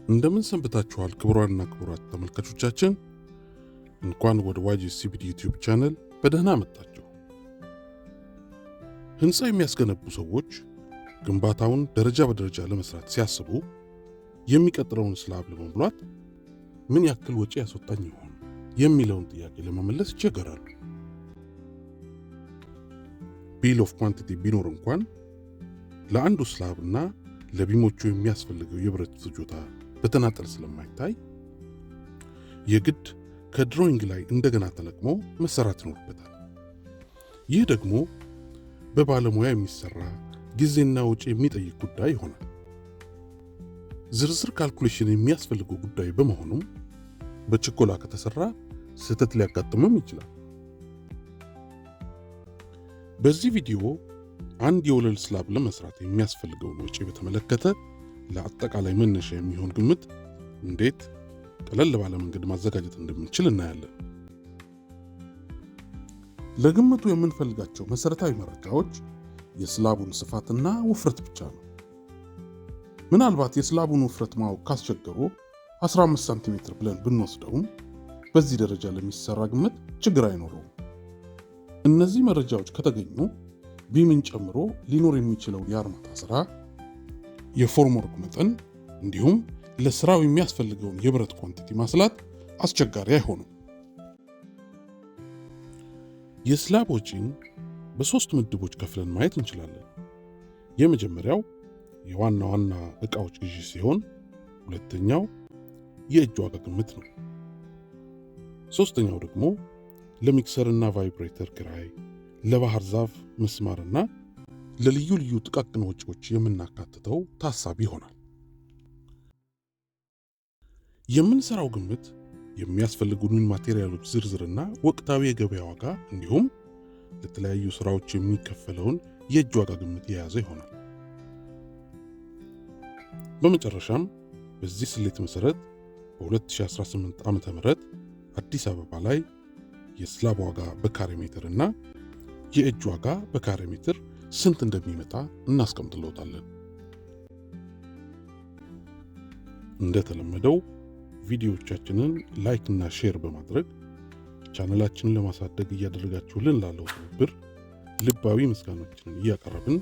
እንደምን ሰንብታችኋል ክቡራንና ክቡራት ተመልካቾቻችን፣ እንኳን ወደ ዋጂ ሲቢዲ ዩቲዩብ ቻናል በደህና መጣችሁ። ህንፃ የሚያስገነቡ ሰዎች ግንባታውን ደረጃ በደረጃ ለመስራት ሲያስቡ የሚቀጥለውን ስላብ ለመሙላት ምን ያክል ወጪ ያስወጣኝ ይሆን የሚለውን ጥያቄ ለመመለስ ይቸገራሉ። ቢል ኦፍ ኳንቲቲ ቢኖር እንኳን ለአንዱ ስላብና ለቢሞቹ የሚያስፈልገው የብረት ፍጆታ በተናጠል ስለማይታይ የግድ ከድሮይንግ ላይ እንደገና ተለቅሞ መሰራት ይኖርበታል። ይህ ደግሞ በባለሙያ የሚሰራ ጊዜና ወጪ የሚጠይቅ ጉዳይ ይሆናል። ዝርዝር ካልኩሌሽን የሚያስፈልገው ጉዳይ በመሆኑም በችኮላ ከተሰራ ስህተት ሊያጋጥምም ይችላል። በዚህ ቪዲዮ አንድ የወለል ስላብ ለመስራት የሚያስፈልገውን ወጪ በተመለከተ ለአጠቃላይ መነሻ የሚሆን ግምት እንዴት ቀለል ባለ መንገድ ማዘጋጀት እንደምንችል እናያለን። ለግምቱ የምንፈልጋቸው መሰረታዊ መረጃዎች የስላቡን ስፋትና ውፍረት ብቻ ነው። ምናልባት የስላቡን ውፍረት ማወቅ ካስቸገሩ 15 ሳንቲሜትር ብለን ብንወስደውም በዚህ ደረጃ ለሚሰራ ግምት ችግር አይኖረውም። እነዚህ መረጃዎች ከተገኙ ቢምን ጨምሮ ሊኖር የሚችለው የአርማታ ስራ፣ የፎርምወርክ መጠን እንዲሁም ለስራው የሚያስፈልገውን የብረት ኳንቲቲ ማስላት አስቸጋሪ አይሆንም። የስላብ ወጪን በሶስት ምድቦች ከፍለን ማየት እንችላለን። የመጀመሪያው የዋና ዋና ዕቃዎች ግዢ ሲሆን፣ ሁለተኛው የእጅ ዋጋ ግምት ነው። ሶስተኛው ደግሞ ለሚክሰርና ቫይብሬተር ኪራይ፣ ለባህር ዛፍ መስማርና ለልዩ ልዩ ጥቃቅን ወጪዎች የምናካትተው ታሳቢ ይሆናል። የምንሰራው ግምት የሚያስፈልጉንን ማቴሪያሎች ዝርዝርና ወቅታዊ የገበያ ዋጋ እንዲሁም ለተለያዩ ስራዎች የሚከፈለውን የእጅ ዋጋ ግምት የያዘ ይሆናል። በመጨረሻም በዚህ ስሌት መሰረት በ2018 ዓ.ም አዲስ አበባ ላይ የስላብ ዋጋ በካሬ ሜትር እና የእጅ ዋጋ በካሬ ሜትር ስንት እንደሚመጣ እናስቀምጥልዎታለን። እንደተለመደው ቪዲዮዎቻችንን ላይክ እና ሼር በማድረግ ቻናላችንን ለማሳደግ እያደረጋችሁልን ላለው ትብብር ልባዊ ምስጋናችንን እያቀረብን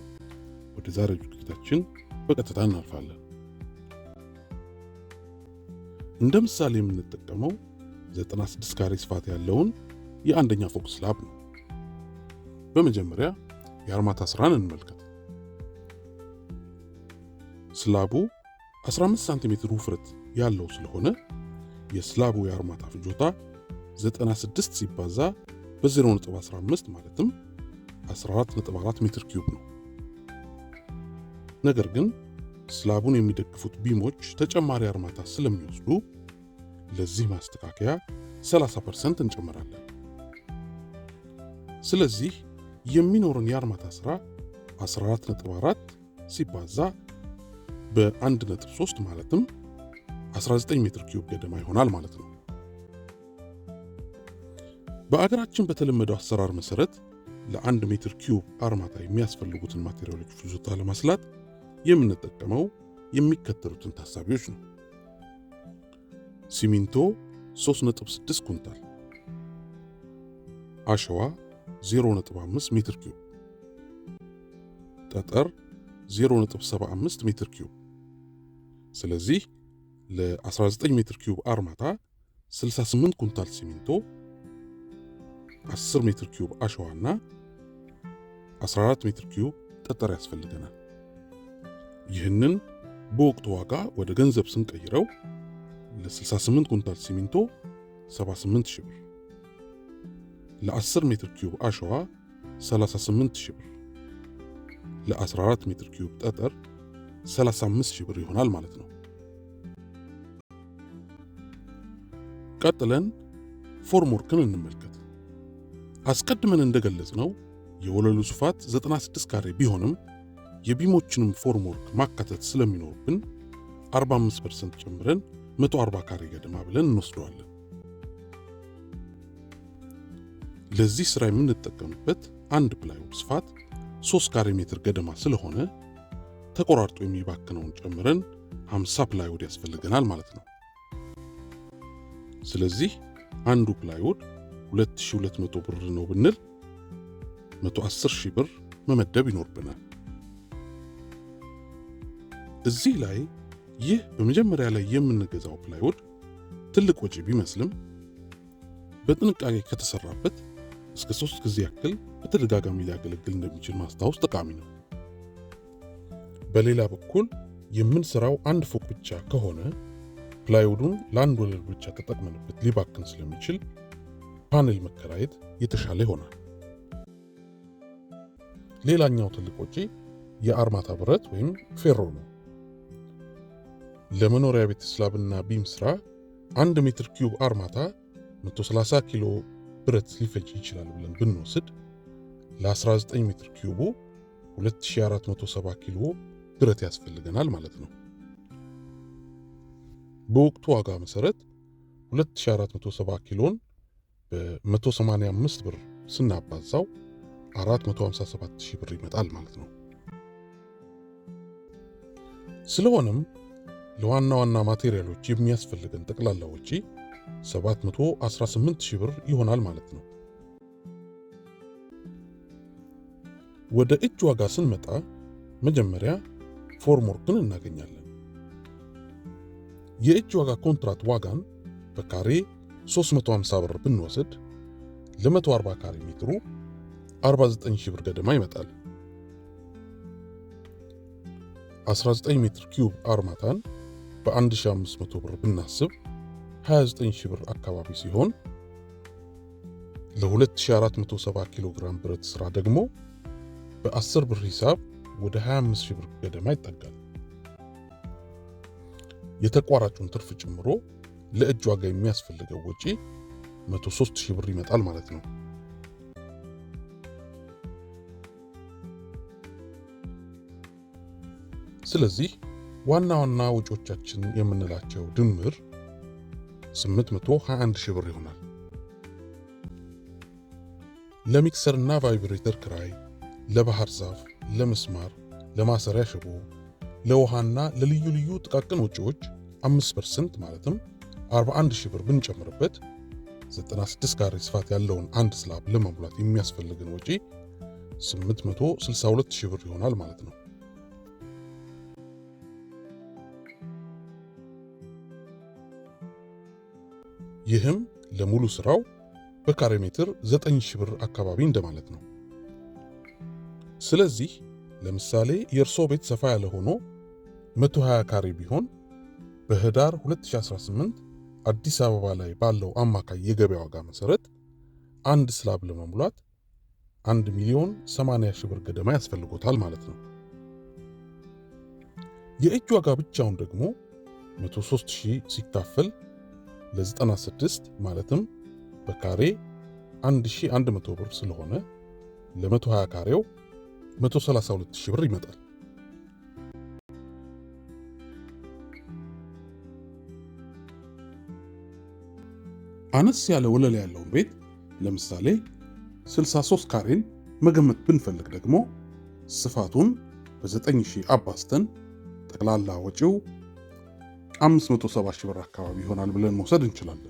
ወደ ዛሬው ዝግጅታችን በቀጥታ እናልፋለን። እንደ ምሳሌ የምንጠቀመው 96 ካሬ ስፋት ያለውን የአንደኛ ፎቅ ስላብ ነው። በመጀመሪያ የአርማታ ስራን እንመልከት። ስላቡ 15 ሳንቲሜትር ውፍረት ያለው ስለሆነ የስላቡ የአርማታ ፍጆታ 96 ሲባዛ በ0.15 ማለትም 14.4 ሜትር ኪዩብ ነው። ነገር ግን ስላቡን የሚደግፉት ቢሞች ተጨማሪ አርማታ ስለሚወስዱ ለዚህ ማስተካከያ 30% እንጨምራለን። ስለዚህ የሚኖርን የአርማታ ስራ 14.4 ሲባዛ በ1.3 ማለትም 19 ሜትር ኪዩብ ገደማ ይሆናል ማለት ነው። በአገራችን በተለመደው አሰራር መሰረት ለ1 ሜትር ኪዩብ አርማታ የሚያስፈልጉትን ማቴሪያሎች ፍጆታ ለማስላት የምንጠቀመው የሚከተሉትን ታሳቢዎች ነው። ሲሚንቶ 3.6 ኩንታል፣ አሸዋ 0.5 ሜትር ኪዩብ፣ ጠጠር 0.75 ሜትር ኪዩብ። ስለዚህ ለ19 ሜትር ኪዩብ አርማታ 68 ኩንታል ሲሚንቶ፣ 10 ሜትር ኪዩብ አሸዋና 14 ሜትር ኪዩብ ጠጠር ያስፈልገናል። ይህንን በወቅቱ ዋጋ ወደ ገንዘብ ስንቀይረው ለ68 ኩንታል ሲሚንቶ 78 ሺህ ብር፣ ለ10 ሜትር ኪዩብ አሸዋ 38 ሺህ ብር፣ ለ14 ሜትር ኪዩብ ጠጠር 35 ሺህ ብር ይሆናል ማለት ነው። ቀጥለን ፎርምወርክን እንመልከት። አስቀድመን እንደገለጽነው የወለሉ ስፋት 96 ካሬ ቢሆንም የቢሞችንም ፎርምወርክ ማካተት ስለሚኖርብን 45% ጨምረን 140 ካሬ ገደማ ብለን እንወስደዋለን። ለዚህ ስራ የምንጠቀምበት አንድ ፕላይውድ ስፋት 3 ካሬ ሜትር ገደማ ስለሆነ ተቆራርጦ የሚባክነውን ጨምረን 50 ፕላይውድ ያስፈልገናል ማለት ነው። ስለዚህ አንዱ ፕላይውድ 2200 ብር ነው ብንል 110,000 ብር መመደብ ይኖርብናል። እዚህ ላይ ይህ በመጀመሪያ ላይ የምንገዛው ፕላይውድ ትልቅ ወጪ ቢመስልም በጥንቃቄ ከተሰራበት እስከ 3 ጊዜ ያክል በተደጋጋሚ ሊያገለግል እንደሚችል ማስታወስ ጠቃሚ ነው። በሌላ በኩል የምንሰራው አንድ ፎቅ ብቻ ከሆነ ፕላይውዱን ለአንድ ወለል ብቻ ተጠቅመንበት ሊባክን ስለሚችል ፓኔል መከራየት የተሻለ ይሆናል። ሌላኛው ትልቅ ወጪ የአርማታ ብረት ወይም ፌሮ ነው። ለመኖሪያ ቤት ስላብና ቢም ስራ 1 ሜትር ኪዩብ አርማታ 130 ኪሎ ብረት ሊፈጅ ይችላል ብለን ብንወስድ ለ19 ሜትር ኪዩቡ 2470 ኪሎ ብረት ያስፈልገናል ማለት ነው። በወቅቱ ዋጋ መሰረት 2470 ኪሎን በ185 ብር ስናባዛው 457,000 ብር ይመጣል ማለት ነው። ስለሆነም ለዋና ዋና ማቴሪያሎች የሚያስፈልገን ጠቅላላ ወጪ 718,000 ብር ይሆናል ማለት ነው። ወደ እጅ ዋጋ ስንመጣ መጀመሪያ ፎርምወርክን እናገኛለን። የእጅ ዋጋ ኮንትራት ዋጋን በካሬ 350 ብር ብንወስድ ለ140 ካሬ ሜትሩ 49,000 ብር ገደማ ይመጣል። 19 ሜትር ኪዩብ አርማታን በ1500 ብር ብናስብ 29,000 ብር አካባቢ ሲሆን ለ2470 ኪሎ ግራም ብረት ስራ ደግሞ በ10 ብር ሂሳብ ወደ 25,000 ብር ገደማ ይጠጋል። የተቋራጩን ትርፍ ጨምሮ ለእጅ ዋጋ የሚያስፈልገው ወጪ 103,000 ብር ይመጣል ማለት ነው። ስለዚህ ዋና ዋና ወጪዎቻችን የምንላቸው ድምር 821,000 ብር ይሆናል። ለሚክሰርና ቫይብሬተር ክራይ፣ ለባህር ዛፍ፣ ለመስማር፣ ለማሰሪያ ሽቦ፣ ለውሃና ለልዩ ልዩ ጥቃቅን ወጪዎች 5% ማለትም 41,000 ብር ብንጨምርበት 96 ካሬ ስፋት ያለውን አንድ ስላብ ለመሙላት የሚያስፈልግን ወጪ 862,000 ብር ይሆናል ማለት ነው። ይህም ለሙሉ ስራው በካሬ ሜትር 9,000 ብር አካባቢ እንደማለት ነው። ስለዚህ ለምሳሌ የእርሶ ቤት ሰፋ ያለ ሆኖ 120 ካሬ ቢሆን በህዳር 2018 አዲስ አበባ ላይ ባለው አማካይ የገበያ ዋጋ መሰረት አንድ ስላብ ለመሙላት 1,80,000 ብር ገደማ ያስፈልጎታል ማለት ነው። የእጅ ዋጋ ብቻውን ደግሞ 103,000 ሲካፈል ለ96 ማለትም በካሬ 1,100 ብር ስለሆነ ለ120 ካሬው 132,000 ብር ይመጣል። አነስ ያለ ወለል ያለውን ቤት ለምሳሌ 63 ካሬን መገመት ብንፈልግ ደግሞ ስፋቱን በ9,000 አባዝተን ጠቅላላ ወጪው 570,000 ብር አካባቢ ይሆናል ብለን መውሰድ እንችላለን።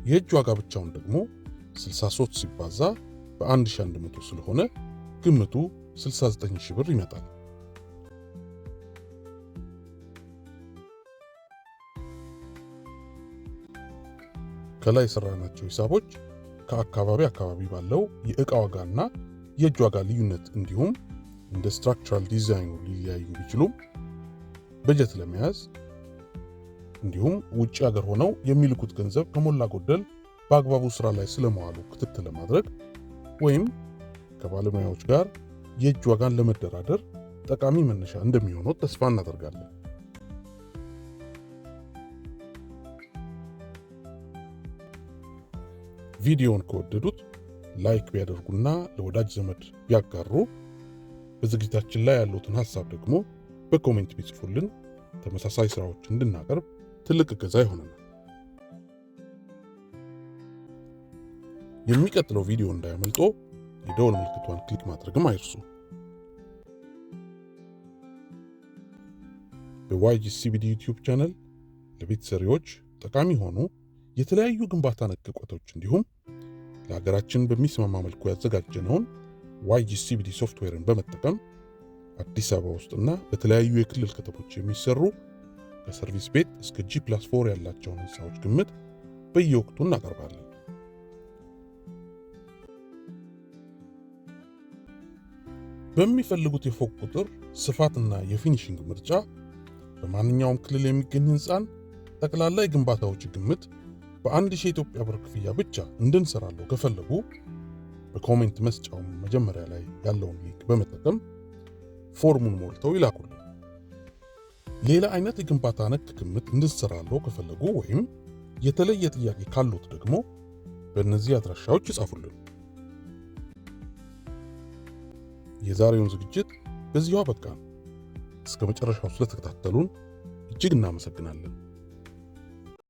የእጅ ዋጋ ብቻውን ደግሞ 63 ሲባዛ በ1100 ስለሆነ ግምቱ 69,000 ብር ይመጣል። ከላይ የሰራናቸው ሂሳቦች ከአካባቢ አካባቢ ባለው የእቃ ዋጋና የእጅ ዋጋ ልዩነት እንዲሁም እንደ ስትራክቸራል ዲዛይኑ ሊለያዩ ቢችሉም በጀት ለመያዝ እንዲሁም ውጭ ሀገር ሆነው የሚልኩት ገንዘብ ከሞላ ጎደል በአግባቡ ስራ ላይ ስለመዋሉ ክትትል ለማድረግ ወይም ከባለሙያዎች ጋር የእጅ ዋጋን ለመደራደር ጠቃሚ መነሻ እንደሚሆነው ተስፋ እናደርጋለን። ቪዲዮውን ከወደዱት ላይክ ቢያደርጉና ለወዳጅ ዘመድ ቢያጋሩ፣ በዝግጅታችን ላይ ያሉትን ሐሳብ ደግሞ በኮሜንት ቢጽፉልን ተመሳሳይ ስራዎች እንድናቀርብ ትልቅ እገዛ ይሆነናል። የሚቀጥለው ቪዲዮ እንዳያመልጦ የደወል ምልክቷን ክሊክ ማድረግም አይርሱ። በዋይጂሲቢዲ ዩቲዩብ ቻናል ለቤት ሰሪዎች ጠቃሚ ሆኑ የተለያዩ ግንባታ ነክ እውቀቶች እንዲሁም ለሀገራችን በሚስማማ መልኩ ያዘጋጀነውን ዋይጂሲቢዲ ሶፍትዌርን በመጠቀም አዲስ አበባ ውስጥና በተለያዩ የክልል ከተሞች የሚሰሩ ከሰርቪስ ቤት እስከ G+4 ያላቸውን ህንፃዎች ግምት በየወቅቱ እናቀርባለን። በሚፈልጉት የፎቅ ቁጥር ስፋትና የፊኒሺንግ ምርጫ በማንኛውም ክልል የሚገኝ ህንፃን ጠቅላላ የግንባታ ወጪ ግምት በ1000 የኢትዮጵያ ብር ክፍያ ብቻ እንድንሰራለው ከፈለጉ በኮሜንት መስጫው መጀመሪያ ላይ ያለውን ሊንክ በመጠቀም ፎርሙን ሞልተው ይላኩልን። ሌላ አይነት የግንባታ ነክ ግምት እንድንሰራለው ከፈለጉ ወይም የተለየ ጥያቄ ካሉት ደግሞ በእነዚህ አድራሻዎች ይጻፉልን። የዛሬውን ዝግጅት በዚሁ አበቃን። እስከ መጨረሻው ስለተከታተሉን እጅግ እናመሰግናለን።